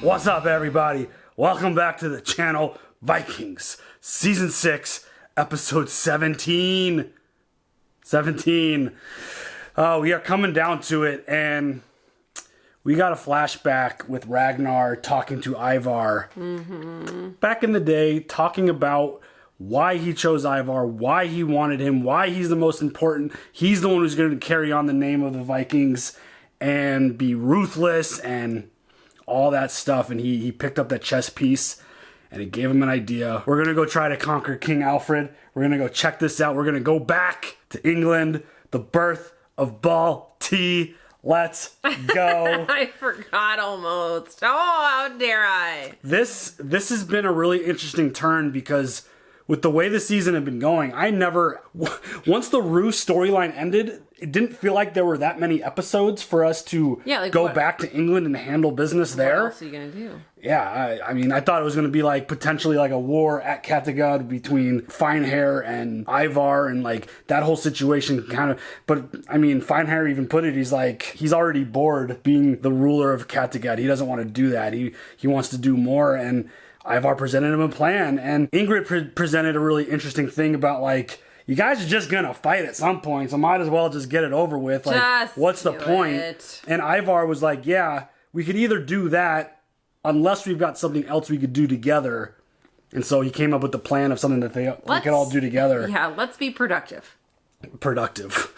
What's up, everybody? Welcome back to the channel, Vikings, Season 6, Episode 17. 17. We are coming down to it, and we got a flashback with Ragnar talking to Ivar. Back in the day, talking about why he chose Ivar, why he wanted him, why he's the most important. He's the one who's going to carry on the name of the Vikings and be ruthless and all that stuff. And he picked up that chess piece and it gave him an idea. We're going to go try to conquer King Alfred. We're going to go check this out. We're going to go back to England, the birth of Ball T. Let's go. I forgot almost. Oh, how dare I? This has been a really interesting turn because with the way the season had been going, once the Rue storyline ended, it didn't feel like there were that many episodes for us to go back to England and handle business there. What else are you going to do? Yeah, I mean, I thought it was going to be like potentially like a war at Kattegat between Finehair and Ivar and like that whole situation kind of. But I mean, Finehair even put it, he's already bored being the ruler of Kattegat. He doesn't want to do that. He wants to do more, and Ivar presented him a plan, and Ingrid presented a really interesting thing about like, you guys are just gonna fight at some point, so might as well just get it over with. Like, just what's the point? And Ivar was like, yeah, we could either do that unless we've got something else we could do together. And so he came up with the plan of something that they could all do together. Yeah, let's be productive. Productive.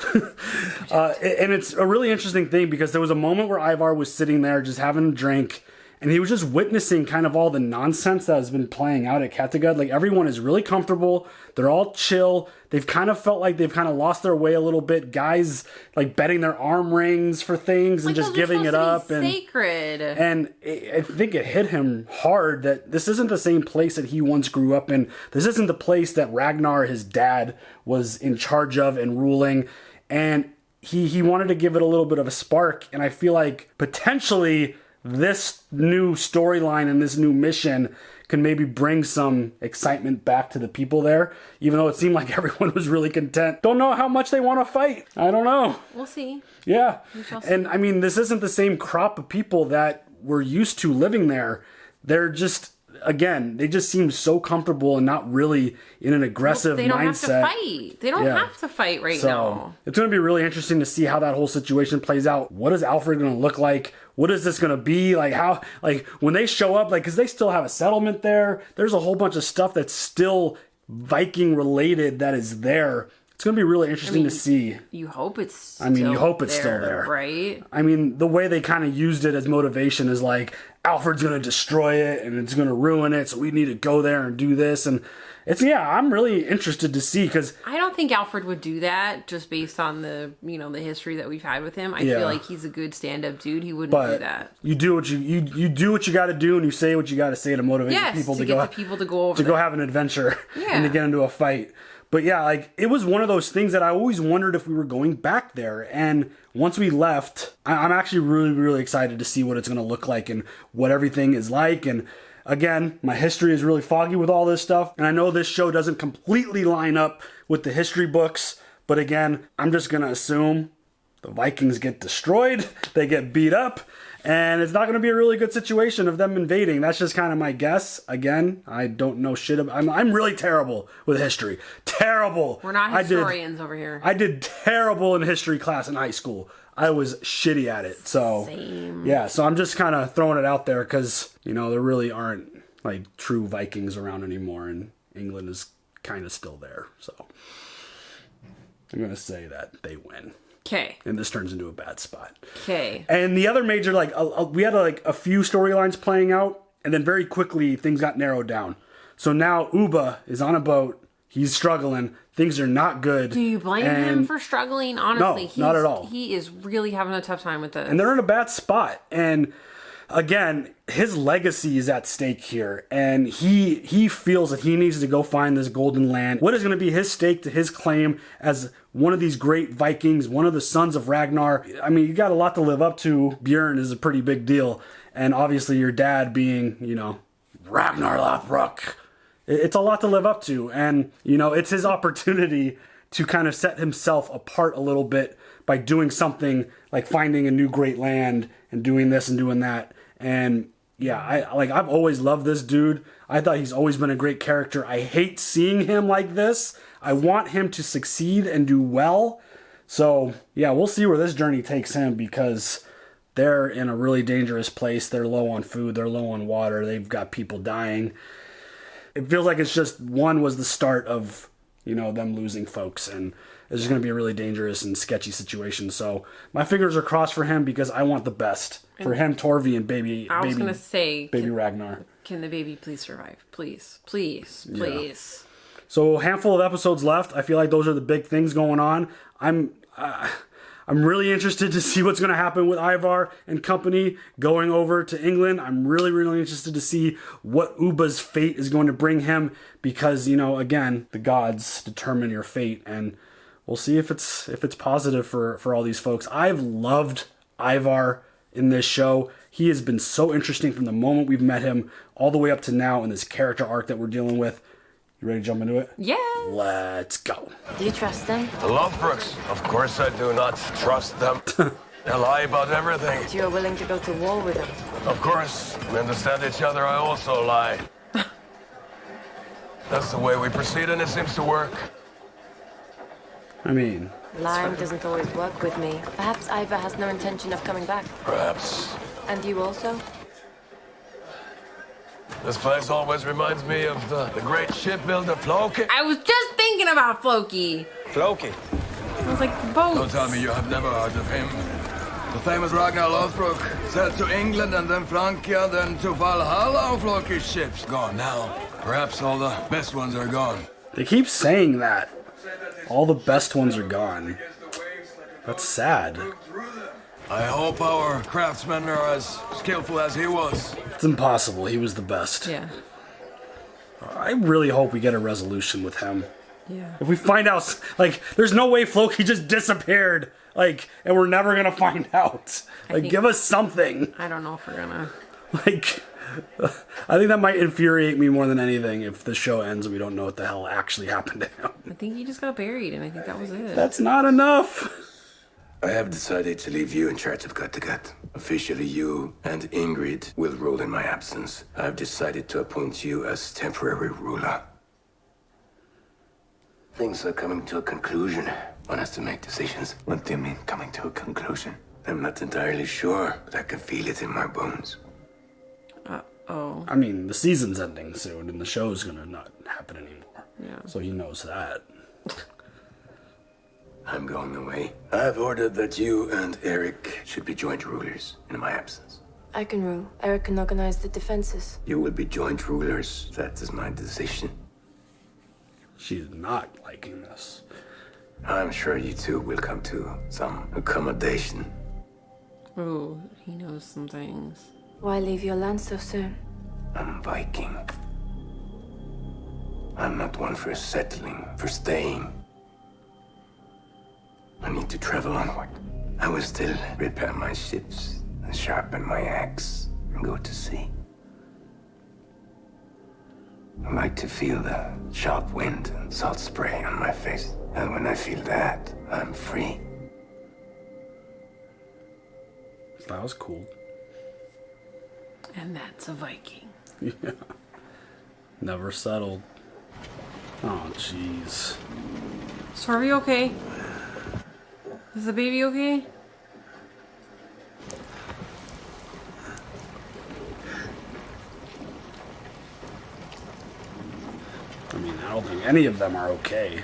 And it's a really interesting thing because there was a moment where Ivar was sitting there just having a drink, and he was just witnessing kind of all the nonsense that has been playing out at Kattegat. Like, everyone is really comfortable. They're all chill. They've kind of felt like they've kind of lost their way a little bit. Guys, like, betting their arm rings for things and just giving it up. And sacred. And I think it hit him hard that this isn't the same place that he once grew up in. This isn't the place that Ragnar, his dad, was in charge of and ruling. And he wanted to give it a little bit of a spark. And I feel like potentially this new storyline and this new mission can maybe bring some excitement back to the people there, even though it seemed like everyone was really content. Don't know how much they want to fight. I don't know. We'll see. Yeah. We shall see. And I mean, this isn't the same crop of people that we're used to living there. They're just, again, they just seem so comfortable and not really in an aggressive mindset. They don't have to fight. They don't have to fight right now. It's going to be really interesting to see how that whole situation plays out. What is Alfred going to look like? What is this going to be? Like, how, like, when they show up, like, because they still have a settlement there. There's a whole bunch of stuff that's still Viking related that is there. It's going to be really interesting to see. You hope it's still still there. Right? I mean, the way they kind of used it as motivation is like, Alfred's going to destroy it and it's going to ruin it, so we need to go there and do this. And it's, I'm really interested to see, because I don't think Alfred would do that just based on the, the history that we've had with him. I feel like he's a good stand-up dude. He wouldn't do that. You do what you do what you got to do, and you say what you got to say to motivate people to go have an adventure and to get into a fight. But yeah, like, it was one of those things that I always wondered if we were going back there. And once we left, I'm actually really, really excited to see what it's going to look like and what everything is like. And again, my history is really foggy with all this stuff. And I know this show doesn't completely line up with the history books. But again, I'm just going to assume the Vikings get destroyed, they get beat up, and it's not going to be a really good situation of them invading. That's just kind of my guess. Again, I don't know shit about. I'm really terrible with history. Terrible. We're not historians over here. I did terrible in history class in high school. I was shitty at it. So Same. Yeah. So I'm just kind of throwing it out there because there really aren't like true Vikings around anymore, and England is kind of still there. So I'm going to say that they win. Okay. And this turns into a bad spot. Okay. And the other major, we had a few storylines playing out, and then very quickly things got narrowed down. So now Uba is on a boat. He's struggling. Things are not good. Do you blame him for struggling? Honestly, no, not at all. He is really having a tough time with this. And they're in a bad spot. And again, his legacy is at stake here, and he feels that he needs to go find this golden land. What is going to be his stake to his claim as one of these great Vikings, one of the sons of Ragnar? I mean, you got a lot to live up to. Bjorn is a pretty big deal, and obviously your dad being, Ragnar Lothbrok. It's a lot to live up to, and, it's his opportunity to kind of set himself apart a little bit by doing something like finding a new great land and doing this and doing that. And yeah, I've always loved this dude. I thought he's always been a great character. I hate seeing him like this. I want him to succeed and do well. So, yeah, we'll see where this journey takes him, because they're in a really dangerous place. They're low on food. They're low on water. They've got people dying. It feels like it's just one was the start of, them losing folks. And it's just going to be a really dangerous and sketchy situation. So my fingers are crossed for him, because I want the best for him, Torvi, and baby Ragnar. Can the baby please survive? Please. Please. Please. Yeah. So a handful of episodes left. I feel like those are the big things going on. I'm really interested to see what's going to happen with Ivar and company going over to England. I'm really, really interested to see what Ubba's fate is going to bring him, because, again, the gods determine your fate, and we'll see if it's positive for all these folks. I've loved Ivar in this show. He has been so interesting from the moment we've met him all the way up to now in this character arc that we're dealing with. You ready to jump into it? Yeah. Let's go. Do you trust them? The Lovebrooks? Of course I do not trust them. They lie about everything. But you're willing to go to war with them? Of course. We understand each other, I also lie. That's the way we proceed, and it seems to work. I mean... Lying doesn't always work with me. Perhaps Ivar has no intention of coming back. Perhaps. And you also? This place always reminds me of the great shipbuilder Floki. I was just thinking about Floki. Floki? I was like, the boat. Don't tell me you have never heard of him. The famous Ragnar Lothbrok sailed to England and then Francia, then to Valhalla. Floki's ships gone now. Perhaps all the best ones are gone. They keep saying that. All the best ones are gone. That's sad. I hope our craftsmen are as skillful as he was. It's impossible. He was the best. Yeah. I really hope we get a resolution with him. Yeah. If we find out, there's no way Floki just disappeared, and we're never gonna find out. Give us something. I don't know if we're gonna. I think that might infuriate me more than anything if the show ends and we don't know what the hell actually happened to him. I think he just got buried, and I think that was it. That's not enough. I have decided to leave you in charge of Kattegat. Officially, you and Ingrid will rule in my absence. I have decided to appoint you as temporary ruler. Things are coming to a conclusion. One has to make decisions. What do you mean, coming to a conclusion? I'm not entirely sure, but I can feel it in my bones. Uh-oh. I mean, the season's ending soon, and the show's gonna not happen anymore. Yeah. So he knows that. I'm going away. I've ordered that you and Eric should be joint rulers in my absence. I can rule. Eric can organize the defenses. You will be joint rulers. That is my decision. She's not liking this. I'm sure you two will come to some accommodation. Oh, he knows some things. Why leave your land so soon? I'm Viking. I'm not one for settling, for staying. I need to travel onward. I will still repair my ships and sharpen my axe and go to sea. I like to feel the sharp wind and salt spray on my face. And when I feel that, I'm free. That was cool. And that's a Viking. Yeah. Never settled. Oh, jeez. Is Harvey okay? Is the baby okay? I mean, I don't think any of them are okay.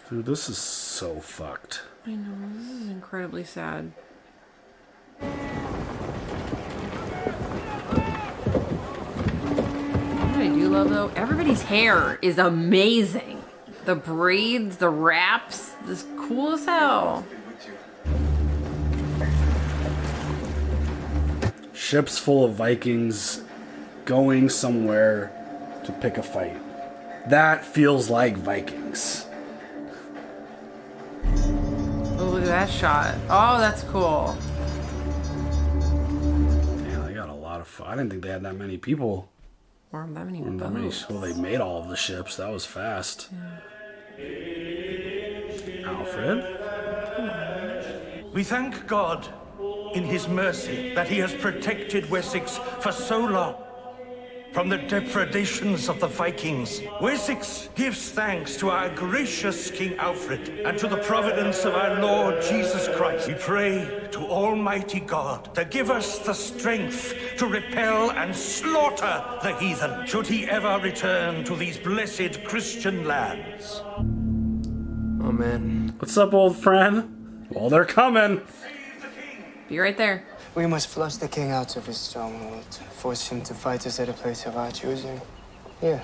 Dude, this is so fucked. I know, this is incredibly sad. What I do love, though, everybody's hair is amazing. The braids, the wraps, this cool as hell. Ships full of Vikings going somewhere to pick a fight. That feels like Vikings. Oh, look at that shot. Oh, that's cool. Yeah, they got a lot of fun. I didn't think they had that many people. Or that many Or that many, well, they made all of the ships. That was fast. Yeah. Alfred? We thank God in his mercy that he has protected Wessex for so long from the depredations of the Vikings. Wessex gives thanks to our gracious King Alfred and to the providence of our Lord Jesus Christ. We pray to Almighty God to give us the strength to repel and slaughter the heathen, should he ever return to these blessed Christian lands. Amen. What's up, old friend? Well, they're coming. Be right there. We must flush the king out of his stronghold, force him to fight us at a place of our choosing. Here,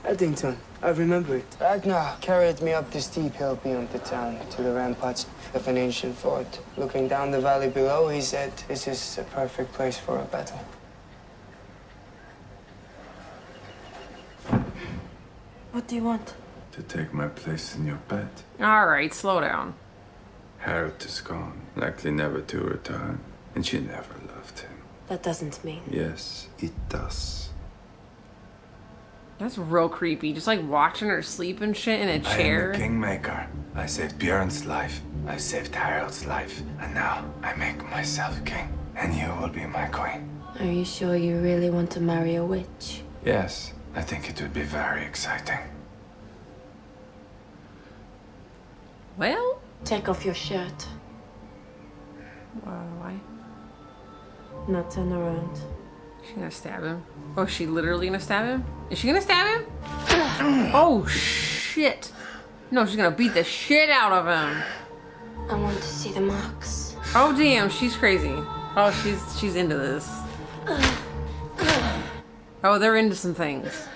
Eddington, I remember it. Ragnar carried me up the steep hill beyond the town to the ramparts of an ancient fort. Looking down the valley below, he said, "This is a perfect place for a battle." What do you want? To take my place in your bed. Alright, slow down. Harold is gone, likely never to return, and she never loved him. That doesn't mean. Yes, it does. That's real creepy. Just like watching her sleep and shit in a I chair. am the kingmaker. I saved Björn's life. I saved Harold's life. And now I make myself king. And you will be my queen. Are you sure you really want to marry a witch? Yes, I think it would be very exciting. Well? Take off your shirt. Why? Now turn around. She's gonna stab him. Oh, is she literally gonna stab him? Is she gonna stab him? Oh, shit. No, she's gonna beat the shit out of him. I want to see the marks. Oh, damn, she's crazy. Oh, she's into this. Oh, they're into some things.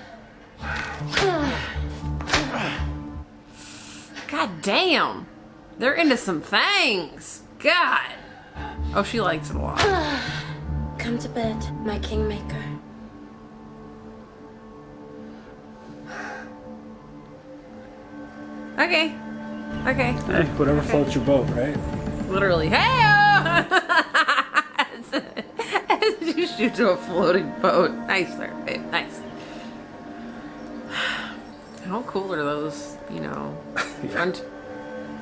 God damn. They're into some things. God. Oh, she likes it a lot. Come to bed, my kingmaker. Okay. Okay. Hey, whatever floats your boat, right? Literally. Hey! You shoot to a floating boat. Nice there, babe. Nice. How cool are those, you know, front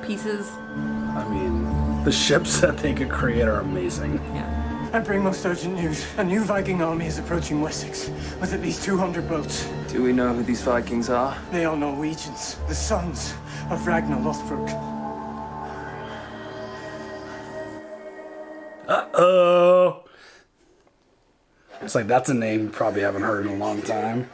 pieces? I mean, the ships that they could create are amazing. Yeah. I bring most urgent news. A new Viking army is approaching Wessex with at least 200 boats. Do we know who these Vikings are? They are Norwegians, the sons of Ragnar Lothbrok. Uh-oh. It's like that's a name you probably haven't heard in a long time.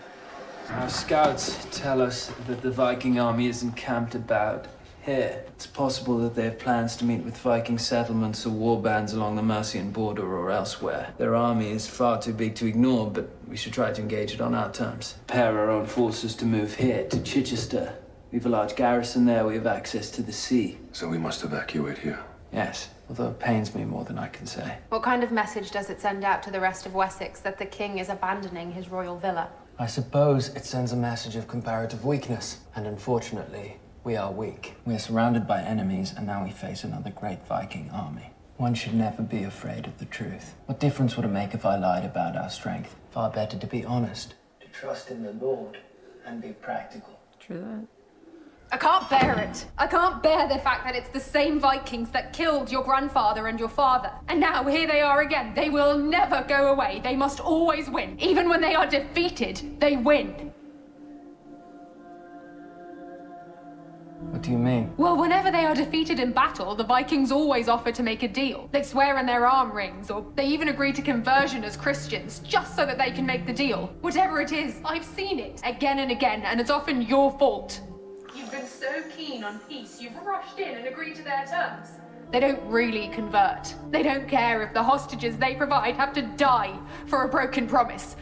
Our scouts tell us that the Viking army is encamped about here. It's possible that they have plans to meet with Viking settlements or war bands along the Mercian border or elsewhere. Their army is far too big to ignore, but we should try to engage it on our terms. Prepare our own forces to move here, to Chichester. We have a large garrison there, we have access to the sea. So we must evacuate here. Yes, although it pains me more than I can say. What kind of message does it send out to the rest of Wessex that the king is abandoning his royal villa? I suppose it sends a message of comparative weakness, and unfortunately, we are weak. We are surrounded by enemies, and now we face another great Viking army. One should never be afraid of the truth. What difference would it make if I lied about our strength? Far better to be honest, to trust in the Lord, and be practical. True that. I can't bear it. I can't bear the fact that it's the same Vikings that killed your grandfather and your father. And now here they are again. They will never go away. They must always win. Even when they are defeated, they win. What do you mean? Well, whenever they are defeated in battle, the Vikings always offer to make a deal. They swear in their arm rings, or they even agree to conversion as Christians, just so that they can make the deal. Whatever it is, I've seen it again and again, and it's often your fault. You've been so keen on peace, you've rushed in and agreed to their terms. They don't really convert. They don't care if the hostages they provide have to die for a broken promise.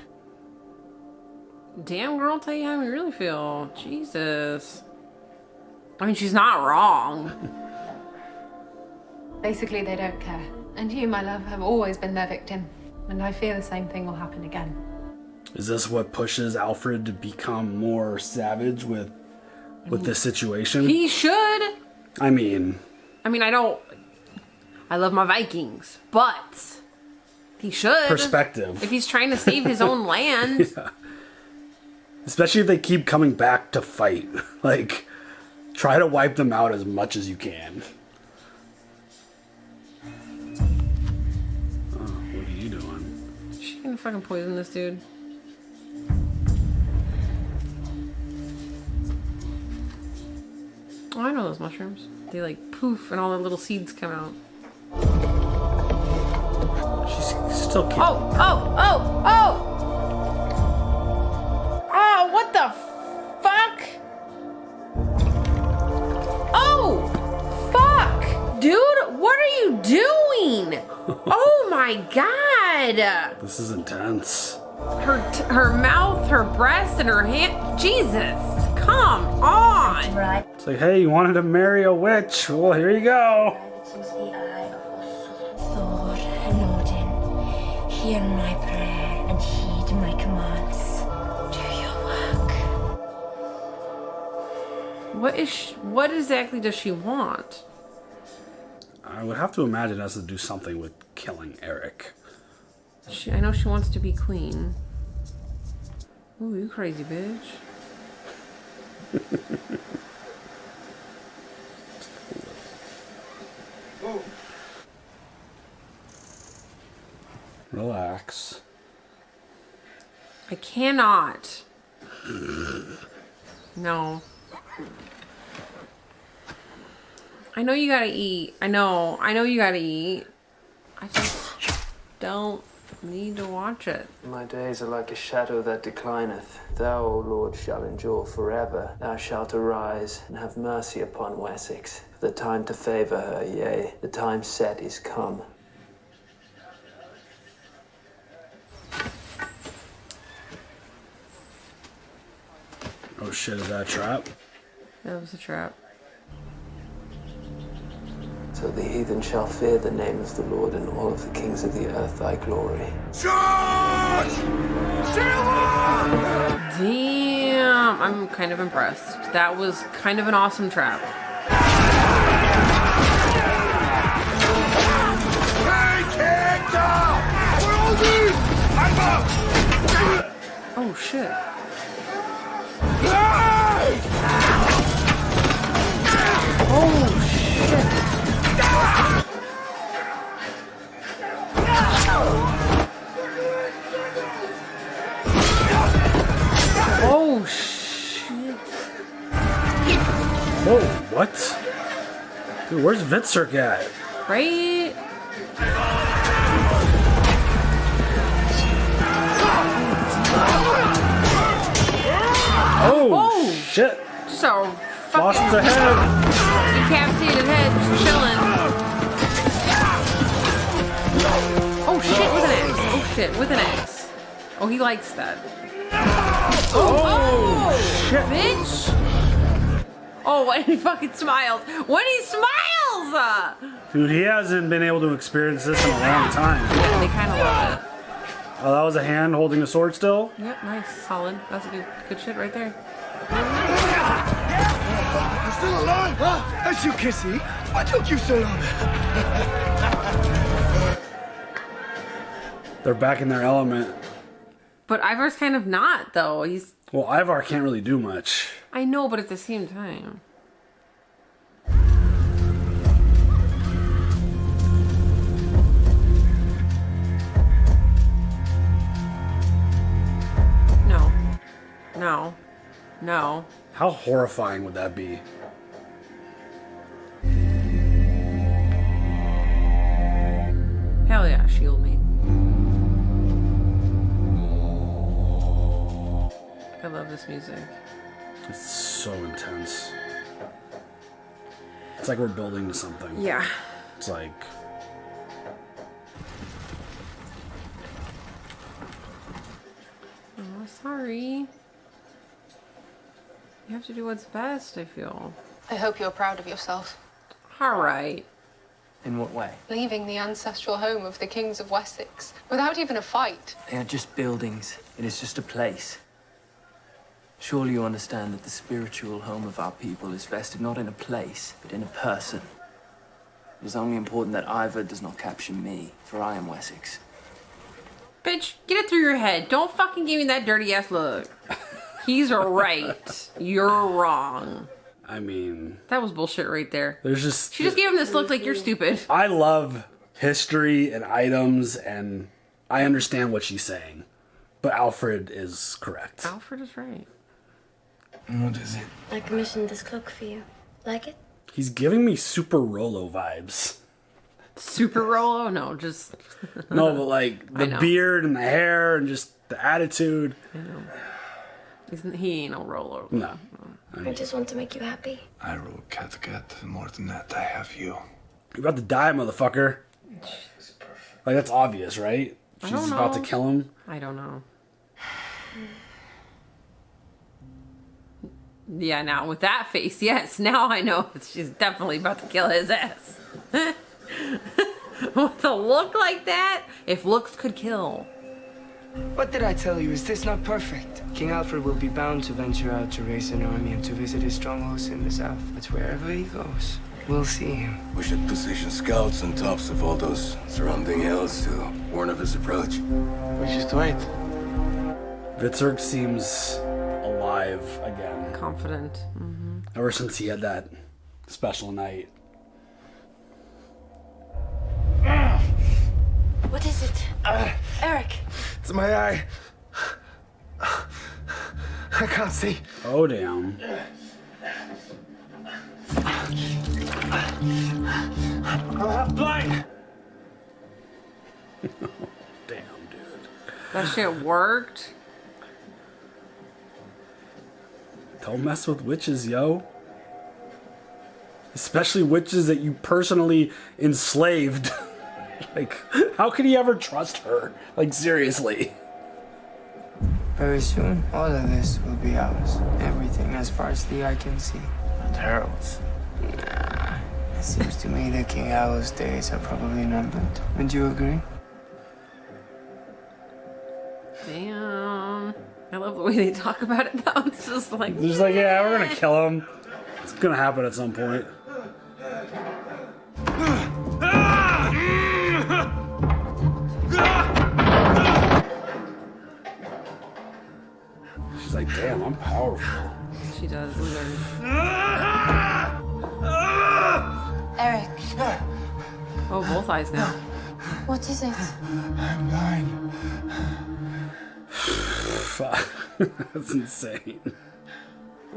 Damn, girl, tell you how you really feel. Jesus. I mean, she's not wrong. Basically, they don't care. And you, my love, have always been their victim. And I fear the same thing will happen again. Is this what pushes Alfred to become more savage with this situation? He should. I mean, I love my Vikings, but he should. Perspective. If he's trying to save his own land. Yeah. Especially if they keep coming back to fight. Like, try to wipe them out as much as you can. gonna fucking poison this dude? Oh, I know those mushrooms. They like poof and all the little seeds come out. She's still cute. Oh! Oh, what the fuck? Oh! Fuck! Dude, what are you doing? Oh my god! This is intense. Her mouth, her breast, and her hand. Jesus! Come on! It's like, hey, you wanted to marry a witch? Well, here you go. Thor and Odin, hear my prayer and heed my commands. Do your work. What exactly does she want? I would have to imagine it has to do something with killing Eric. I know she wants to be queen. Ooh, you crazy bitch. Relax. I cannot. No. I know you gotta eat. I know you gotta eat. I just don't need to watch it. My days are like a shadow that declineth. Thou, O Lord, shall endure forever. Thou shalt arise and have mercy upon Wessex. The time to favor her, yea, the time set is come. Oh shit, is that a trap? That was a trap. So the heathen shall fear the name of the Lord, and all of the kings of the earth thy glory. Damn, I'm kind of impressed. That was kind of an awesome trap. Oh shit. Oh shit. Oh shit. Whoa, what? Dude, where's Vitzerk at? Right? Oh, shit. Just a Lost fucking the head. decapitated head just chilling. Oh shit, with an axe. Oh shit, with an axe. Oh, he likes that. Oh shit. Bitch. Oh, when he fucking smiled. When he smiles! Dude, he hasn't been able to experience this in a long time. Yeah, they kind of love it. Oh, that was a hand holding a sword still? Yep, nice, solid. That's a good shit right there. You're still alive, huh? As you can see, what took you so long? They're back in their element. But Ivar's kind of not, though. He's... Well, Ivar can't really do much. I know, but at the same time. No. No. No. How horrifying would that be? Hell yeah, shield me. I love this music. It's so intense. It's like we're building to something. Yeah. It's like... Oh, sorry. You have to do what's best, I feel. I hope you're proud of yourself. Alright. In what way? Leaving the ancestral home of the kings of Wessex without even a fight. They are just buildings. It is just a place. Surely you understand that the spiritual home of our people is vested not in a place, but in a person. It is only important that Ivar does not capture me, for I am Wessex. Bitch, get it through your head. Don't fucking give me that dirty ass look. He's right. You're wrong. I mean... That was bullshit right there. There's just... She just gave him this look like you're stupid. I love history and items and I understand what she's saying. But Alfred is correct. Alfred is right. What is it? I commissioned this cloak for you. Like it? He's giving me Super Rolo vibes. Super Rolo? No, just... No, but like the beard and the hair and just the attitude. I know. He ain't no Rolo. No. I just want to make you happy. I rode cat. More than that, I have you. You're about to die, motherfucker. Like, that's obvious, right? I She's don't about to know. kill him. I don't know. Yeah, now with that face, yes, now I know she's definitely about to kill his ass. With a look like that, if looks could kill. What did I tell you? Is this not perfect? King Alfred will be bound to venture out to raise an army and to visit his strongholds in the south. But wherever he goes, we'll see him. We should position scouts on tops of all those surrounding hills to warn of his approach. We just wait. Ozark seems alive again. Confident. Ever since he had that special night. What is it? Eric! It's my eye. I can't see. Oh, damn. I'm blind. Damn, dude. That shit worked. Don't mess with witches, yo. Especially witches that you personally enslaved. Like, how could he ever trust her? Like, seriously. Very soon, all of this will be ours. Everything as far as the eye can see. And Harold's. Nah. It seems to me that King Owl's days are probably numbered. Would you agree? Damn. I love the way they talk about it though. It's just like... They're just like, yeah, we're gonna kill him. It's gonna happen at some point. She's like, damn, I'm powerful. She does. Look at her. Eric, Oh, both eyes now. what is it? I'm blind. Fuck. That's insane.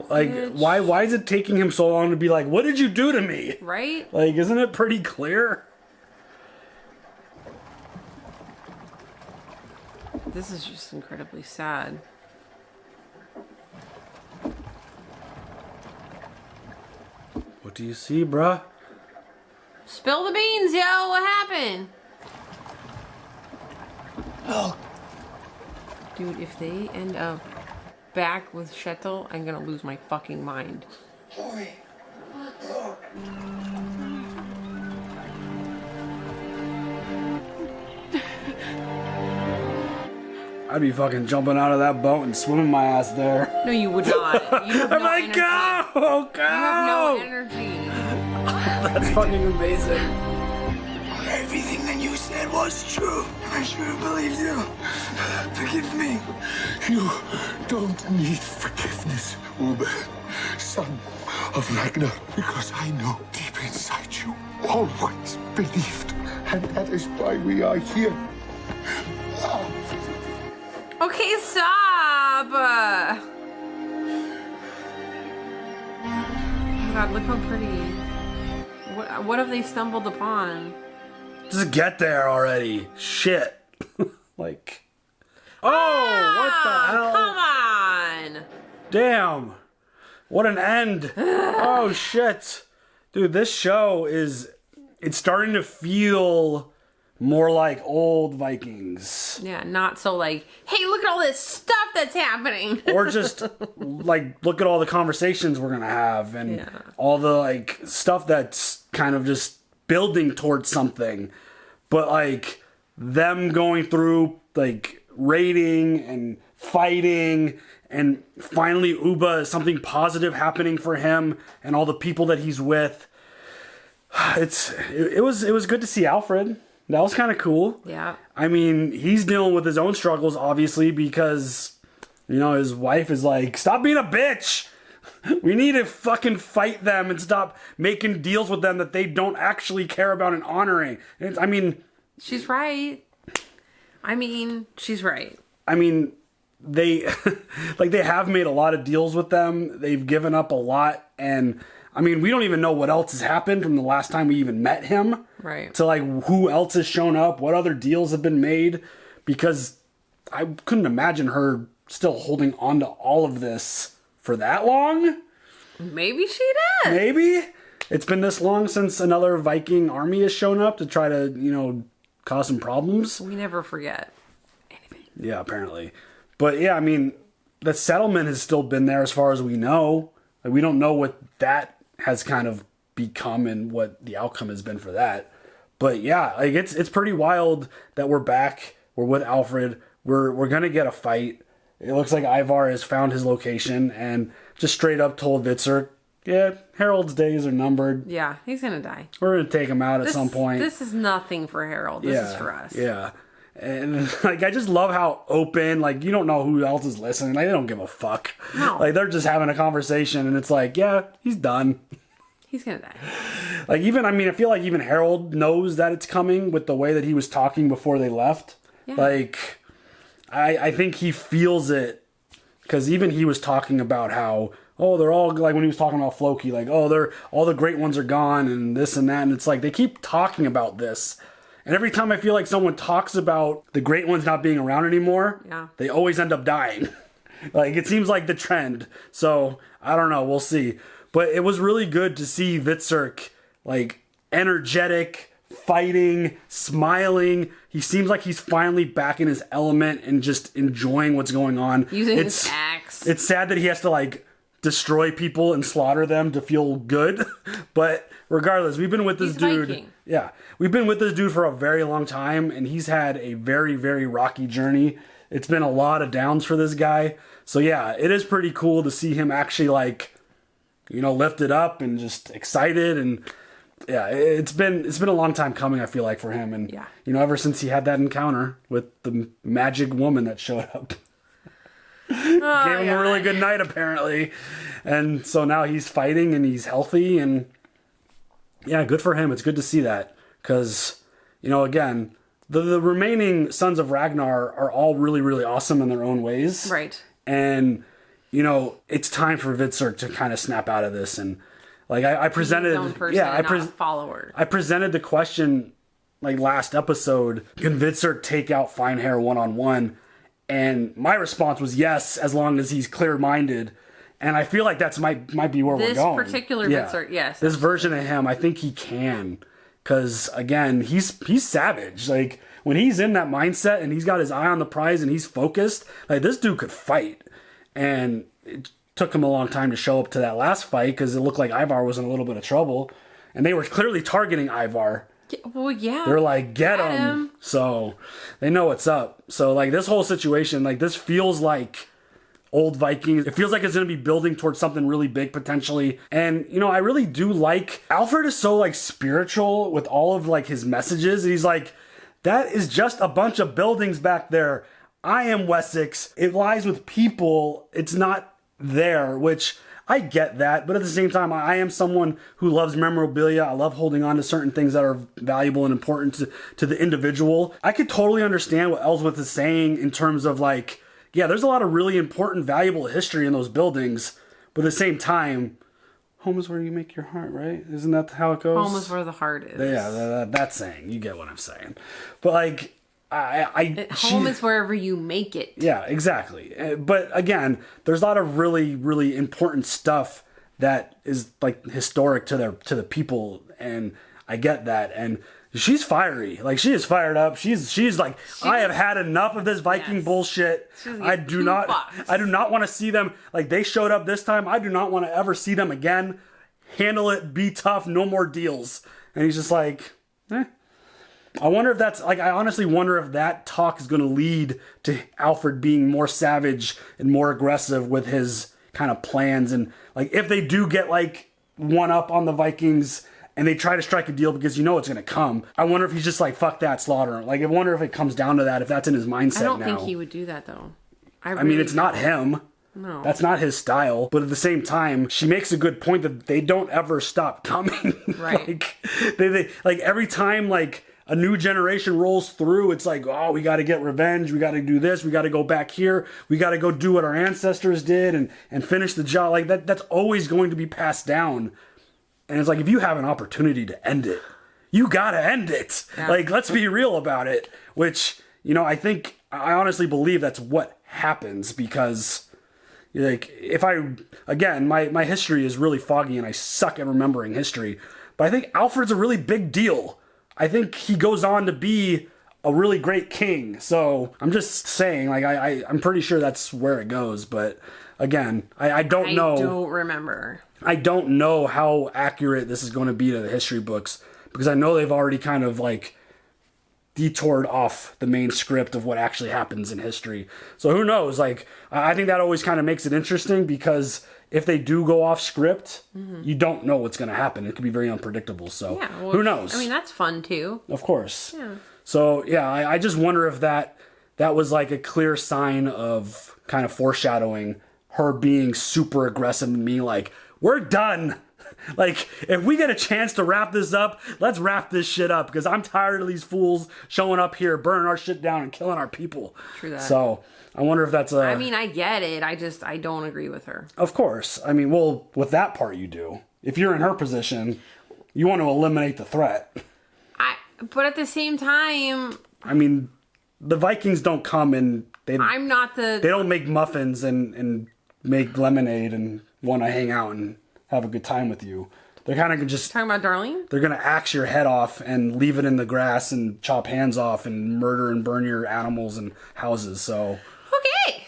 Like, why is it taking him so long to be like, what did you do to me? Right? Like, isn't it pretty clear? This is just incredibly sad. What do you see, bruh? Spill the beans, yo! What happened? Oh. Dude, if they end up back with Shetel, I'm gonna lose my fucking mind. I'd be fucking jumping out of that boat and swimming my ass there. No, you would not. You have I'm no like, energy. go! You have no energy. That's fucking amazing. Everything that you said was true. I should have believed you. Forgive me. You don't need forgiveness, Uber, son of Ragnar, because I know deep inside you always believed, and that is why we are here. Okay, stop! Oh God, look how pretty. What have they stumbled upon? Just get there already. Shit. Like, oh, what the hell? Come on! Damn. What an end. Oh, shit. Dude, this show is, it's starting to feel more like old Vikings. Yeah, not so like, hey, look at all this stuff that's happening. Or just, like, look at all the conversations we're gonna have and all the, like, stuff that's kind of just building towards something. But, like, them going through, like, raiding and fighting and finally Uba, something positive happening for him and all the people that he's with. It was good to see Alfred. That was kind of cool. Yeah. I mean, he's dealing with his own struggles, obviously, because, you know, his wife is like, stop being a bitch. We need to fucking fight them and stop making deals with them that they don't actually care about and honoring. I mean... She's right. I mean, she's right. I mean, they they have made a lot of deals with them. They've given up a lot, and I mean, we don't even know what else has happened from the last time we even met him. Right. To like who else has shown up, what other deals have been made, because I couldn't imagine her still holding on to all of this for that long. Maybe she did. Maybe. It's been this long since another Viking army has shown up to try to, you know, cause some problems. We never forget anything. Yeah, apparently. But yeah, I mean, the settlement has still been there as far as we know. Like, we don't know what that has kind of become and what the outcome has been for that. But yeah, like it's pretty wild that we're back. We're with Alfred. We're gonna get a fight. It looks like Ivar has found his location and just straight up told Witzer, yeah, Harold's days are numbered. Yeah, he's gonna die. We're gonna take him out at some point. This is nothing for Harold. This is for us. Yeah. And like, I just love how open, like, you don't know who else is listening. Like, they don't give a fuck. No. Like, they're just having a conversation and it's like, yeah, he's done. He's gonna die. Like, even, I mean, I feel like even Harold knows that it's coming with the way that he was talking before they left. Yeah. Like, I think he feels it, because even he was talking about how, oh, they're all, like when he was talking about Floki, like, oh, they're, all the great ones are gone and this and that. And it's like, they keep talking about this. And every time I feel like someone talks about the great ones not being around anymore, they always end up dying. Like, it seems like the trend. So, I don't know. We'll see. But it was really good to see Witzer, like, energetic, fighting, smiling. He seems like he's finally back in his element and just enjoying what's going on. Using his axe. It's sad that he has to, like, destroy people and slaughter them to feel good. But regardless, we've been with this dude. Viking. Yeah. We've been with this dude for a very long time, and he's had a very, very rocky journey. It's been a lot of downs for this guy. So yeah, it is pretty cool to see him actually, like, you know, lifted up and just excited. And yeah, it's been a long time coming, I feel like, for him. And you know, ever since he had that encounter with the magic woman that showed up. Gave him a really good night, apparently. And so now he's fighting and he's healthy, and yeah, good for him. It's good to see that, because, you know, again, the remaining sons of Ragnar are all really, really awesome in their own ways. Right. And, you know, it's time for Witzer to kind of snap out of this. And like, I presented, I presented the question like last episode, can Witzer take out Finehair one-on-one? And my response was yes, as long as he's clear-minded. And I feel like that's might be where we're going. This particular Witzer, yes. This version of him, I think he can. Because, again, he's savage. Like, when he's in that mindset and he's got his eye on the prize and he's focused, like, this dude could fight. And it took him a long time to show up to that last fight because it looked like Ivar was in a little bit of trouble. And they were clearly targeting Ivar. Well, yeah. They're like, get him. So they know what's up. So, like, this whole situation, like, this feels like old Vikings. It feels like it's going to be building towards something really big potentially. And, you know, I really do like, Alfred is so, like, spiritual with all of, like, his messages. He's like, that is just a bunch of buildings back there. I am Wessex. It lies with people. It's not there, which I get that, but at the same time, I am someone who loves memorabilia. I love holding on to certain things that are valuable and important to the individual. I could totally understand what Ellsworth is saying in terms of, like, yeah, there's a lot of really important, valuable history in those buildings, but at the same time, home is where you make your heart, right? Isn't that how it goes? Home is where the heart is. Yeah, that's saying. You get what I'm saying. But, like, home is wherever you make it. Yeah, exactly. But again, there's a lot of really, really important stuff that is, like, historic to the people, and I get that. And she's fiery. Like, she is fired up. She's like, I have had enough of this Viking bullshit. I do not want to see them. Like, they showed up this time. I do not want to ever see them again. Handle it. Be tough. No more deals. And he's just like, I wonder if that's, like, I honestly wonder if that talk is going to lead to Alfred being more savage and more aggressive with his kind of plans. And, like, if they do get, like, one up on the Vikings and they try to strike a deal because you know it's going to come, I wonder if he's just like, fuck that, slaughter. Like, I wonder if it comes down to that, if that's in his mindset now. I don't think he would do that, though. I mean, it's not him. No. That's not his style. But at the same time, she makes a good point that they don't ever stop coming. Right. Like, they like, every time, like, a new generation rolls through, it's like, oh, we got to get revenge. We got to do this. We got to go back here. We got to go do what our ancestors did and finish the job. Like that's always going to be passed down. And it's like, if you have an opportunity to end it, you got to end it. Yeah. Like, let's be real about it. Which, you know, I honestly believe that's what happens, because like, if my history is really foggy and I suck at remembering history, but I think Alfred's a really big deal. I think he goes on to be a really great king. So I'm just saying, like, I'm pretty sure that's where it goes. But again, I don't know. I don't remember. I don't know how accurate this is going to be to the history books, because I know they've already kind of like detoured off the main script of what actually happens in history. So who knows? Like, I think that always kind of makes it interesting, because if they do go off script, you don't know what's going to happen. It could be very unpredictable. So who knows? I mean, that's fun too. Of course. Yeah. So yeah, I just wonder if that was like a clear sign of kind of foreshadowing her being super aggressive and being like, we're done. Like, if we get a chance to wrap this up, let's wrap this shit up, because I'm tired of these fools showing up here, burning our shit down and killing our people. True that. So I wonder if that's I mean, I get it. I don't agree with her. Of course. I mean, well, with that part you do. If you're in her position, you want to eliminate the threat. But at the same time, I mean, the Vikings don't come and they don't make muffins and make lemonade and want to hang out and have a good time with you. They're kind of just talking about Darlene. They're gonna axe your head off and leave it in the grass and chop hands off and murder and burn your animals and houses. So okay,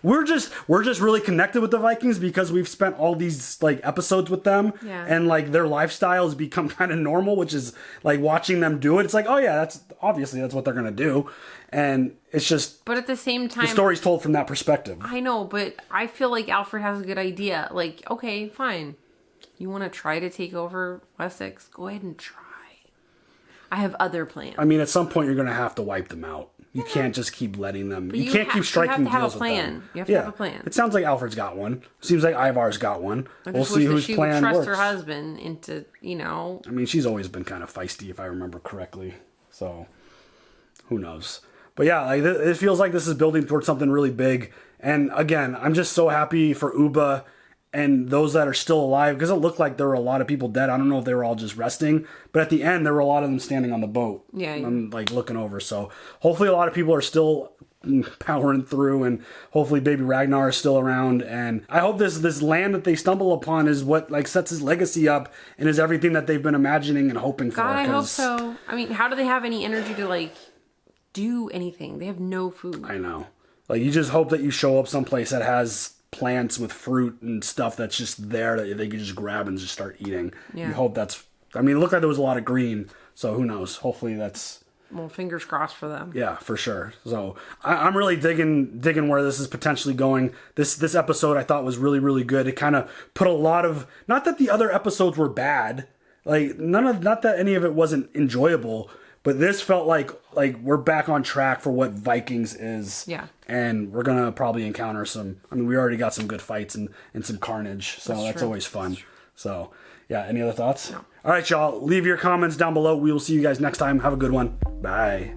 we're just really connected with the Vikings because we've spent all these like episodes with them, and like their lifestyle has become kind of normal, which is like watching them do it. It's like, oh yeah, that's what they're gonna do, and it's just. But at the same time, the story's told from that perspective. I know, but I feel like Alfred has a good idea. Like, okay, fine. You want to try to take over Wessex? Go ahead and try. I have other plans. I mean, at some point, you're going to have to wipe them out. You can't just keep letting them. You can't keep striking deals with them. You have to have a plan. It soun's like Alfred's got one. Seems like Ivar's got one. We'll see whose plan works. She would trust her husband into, you know. I mean, she's always been kind of feisty, if I remember correctly. So, who knows? But yeah, like, it feels like this is building towards something really big. And again, I'm just so happy for Uba and those that are still alive, because it looked like there were a lot of people dead. I don't know if they were all just resting, but at the end there were a lot of them standing on the boat. Yeah. I'm like looking over. So hopefully a lot of people are still powering through, and hopefully baby Ragnar is still around, and I hope this land that they stumble upon is what like sets his legacy up and is everything that they've been imagining and hoping for. God, I hope so. I mean, how do they have any energy to like do anything? They have no food. I know. Like, you just hope that you show up someplace that has plants with fruit and stuff that's just there that they can just grab and just start eating. Yeah. You hope that's. I mean, it looked like there was a lot of green, so who knows? Hopefully that's. Well, fingers crossed for them. Yeah, for sure. So I'm really digging where this is potentially going. This episode I thought was really, really good. It kind of put a lot of, not that the other episodes were bad, like not that any of it wasn't enjoyable, but this felt like we're back on track for what Vikings is. Yeah. And we're gonna probably encounter some. I mean, we already got some good fights and some carnage, so that's always fun. So yeah, any other thoughts? No. All right, y'all. Leave your comments down below. We will see you guys next time. Have a good one. Bye.